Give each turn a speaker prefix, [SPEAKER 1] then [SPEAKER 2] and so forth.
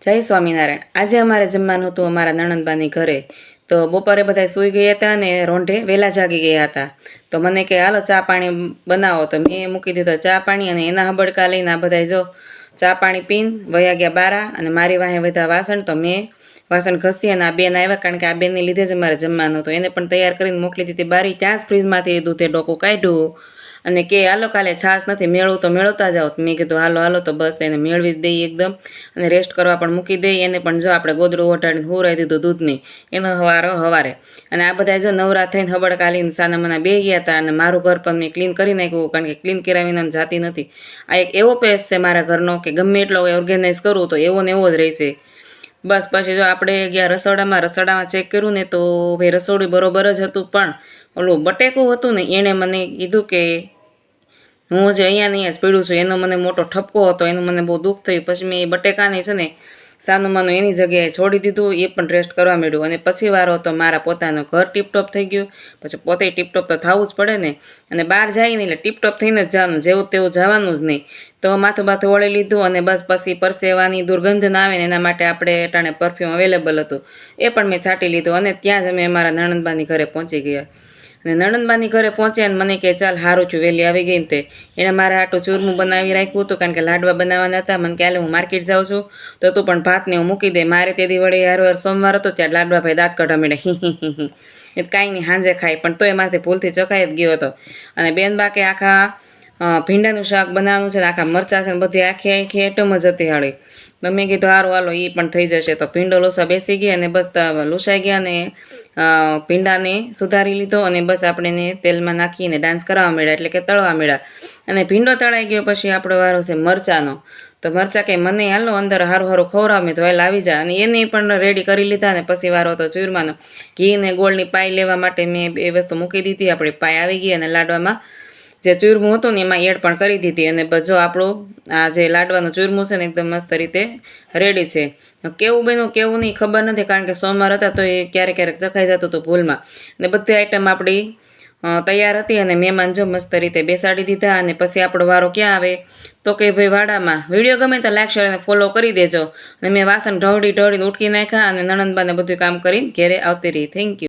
[SPEAKER 1] જય સ્વામિનારાયણ। આજે અમારે જમવાનું હતું અમારા નણંદબાની ઘરે। તો બપોરે બધા સૂઈ ગયા હતા અને રોંઢે વહેલા જાગી ગયા હતા। તો મને કે હાલો ચા પાણી બનાવો, તો મેં મૂકી દીધો ચા પાણી અને એના હબડકા લઈને આ બધા જો ચા પાણી પીને વયા ગયા બારા અને મારી વાહે બધા વાસણ। તો મેં વાસણ ઘસી અને આ બેન આવ્યા, કારણ કે આ બેનને લીધે જ અમારે જમવાનું હતું। એને પણ તૈયાર કરીને મોકલી દીધી બારી। ત્યાં જ ફ્રીજમાંથી દૂધે ડોકું કાઢ્યું અને કે હાલો કાલે છાશ નથી, મેળવું તો મેળવતા જાઓ। મેં કીધું હાલો હાલો, તો બસ એને મેળવી જ દઈએ એકદમ અને રેસ્ટ કરવા પણ મૂકી દઈએ। એને પણ જો આપણે ગોદડું ઓઢાડીને હુરાઈ દીધું દૂધની, એનો હવારે અને આ બધા જો નવરા થઈને હબડકા લઈને સાના મના બે ગયા હતા। અને મારું ઘર પણ મેં ક્લીન કરી નાખ્યું, કારણ કે ક્લીન કર્યા વિના જાતી નથી। આ એક એવો પેસ છે મારા ઘરનો કે ગમે એટલો ઓર્ગેનાઇઝ કરું તો એવો ને એવો જ રહેશે। બસ પછી જો આપણે ગયા રસોડામાં ચેક કર્યું ને તો ભાઈ રસોડું બરોબર જ હતું, પણ ઓલું બટેકું હતું ને એણે મને કીધું કે હું જે અહીંયા ને અહીંયા જ પીડું છું, એનો મને મોટો ઠપકો હતો, એનું મને બહુ દુઃખ થયું। પછી મેં એ બટેકાને છે ને સાનું માનું એની જગ્યાએ છોડી દીધું, એ પણ રેસ્ટ કરવા માંડ્યું। અને પછી વારો હતો મારા પોતાનો, ઘર ટીપટોપ થઈ ગયું, પછી પોતે ટીપટોપ તો થવું જ પડે ને। અને બહાર જાય ને એટલે ટીપટોપ થઈને જ જવાનું, જેવું તેવું જવાનું જ નહીં। તો માથું બાથું વળી લીધું અને બસ પછી પરસેવાની દુર્ગંધ ના આવે ને એના માટે આપણે અટાણે પરફ્યુમ અવેલેબલ હતું, એ પણ મેં છાંટી લીધું। અને ત્યાં જ અમે અમારા નણંદબાની ઘરે પહોંચી ગયા। અને નણંદબાની ઘરે પહોંચ્યા અને મને કે ચાલ સારું થયું વહેલી આવી ગઈ ને તે એને મારા હાટું ચૂરમું બનાવી રાખ્યું હતું, કારણ કે લાડવા બનાવવાના હતા। મને કે હું માર્કેટ જાઉં છું તો તું પણ ભાતને હું મૂકી દે। મારે તેથી વળી હારવાર સોમવાર હતો ત્યારે લાડવા ભાઈ દાંત કાઢવા માંડ્યા, એ કાંઈ નહીં સાંજે ખાય, પણ તો એમાંથી ભૂલથી ચખાઈ જ ગયો હતો। અને બેન બા કે આખા ભીંડાનું શાક બનાવવાનું છે ને આખા મરચાં છે ને બધી આખી આઈટમ જ હતી હાળી। તો મેં કીધું સારું હાલો એ પણ થઈ જશે। તો ભીંડો લોસા બેસી ગયા અને બસ લૂસાઈ ગયા અને ભીંડાને સુધારી લીધો અને બસ આપણે એને તેલમાં નાખીને ડાન્સ કરવા માંડ્યા, એટલે કે તળવા માંડ્યા। અને ભીંડો તળાઈ ગયો પછી આપણો વારો છે મરચાંનો। તો મરચાં કે મને હાલો અંદર હારું હારું ખવડાવ, મેં તો હાલ આવી જા, અને એને પણ રેડી કરી લીધા। અને પછી વારો હતો ચૂરમાનો, ઘી ને ગોળની પાઈ લેવા માટે મેં એ વસ્તુ મૂકી દીધી, આપણી પાઈ આવી ગઈ અને લાડવામાં જે ચૂરમું હતું ને એમાં એડ પણ કરી દીધી। અને જો આપણું આ જે લાડવાનું ચૂરમું છે ને એકદમ મસ્ત રીતે રેડી છે। કેવું બન્યું કેવું નહીં ખબર નથી, કારણ કે સોમવાર હતા તો એ ક્યારેક ચખાઈ જતું હતું ભૂલમાં। અને બધી આઈટમ આપણી તૈયાર હતી અને મહેમાન જો મસ્ત રીતે બેસાડી દીધા। અને પછી આપણો વારો ક્યાં આવે તો કે ભાઈ વાડામાં। વિડીયો ગમે તો લાઈક શેર અને ફોલો કરી દેજો। અને મેં વાસણ ઢળીને ઉટકી નાખ્યા અને નણંદબાને બધું કામ કરીને ઘેરે આવતી રહી। Thank you.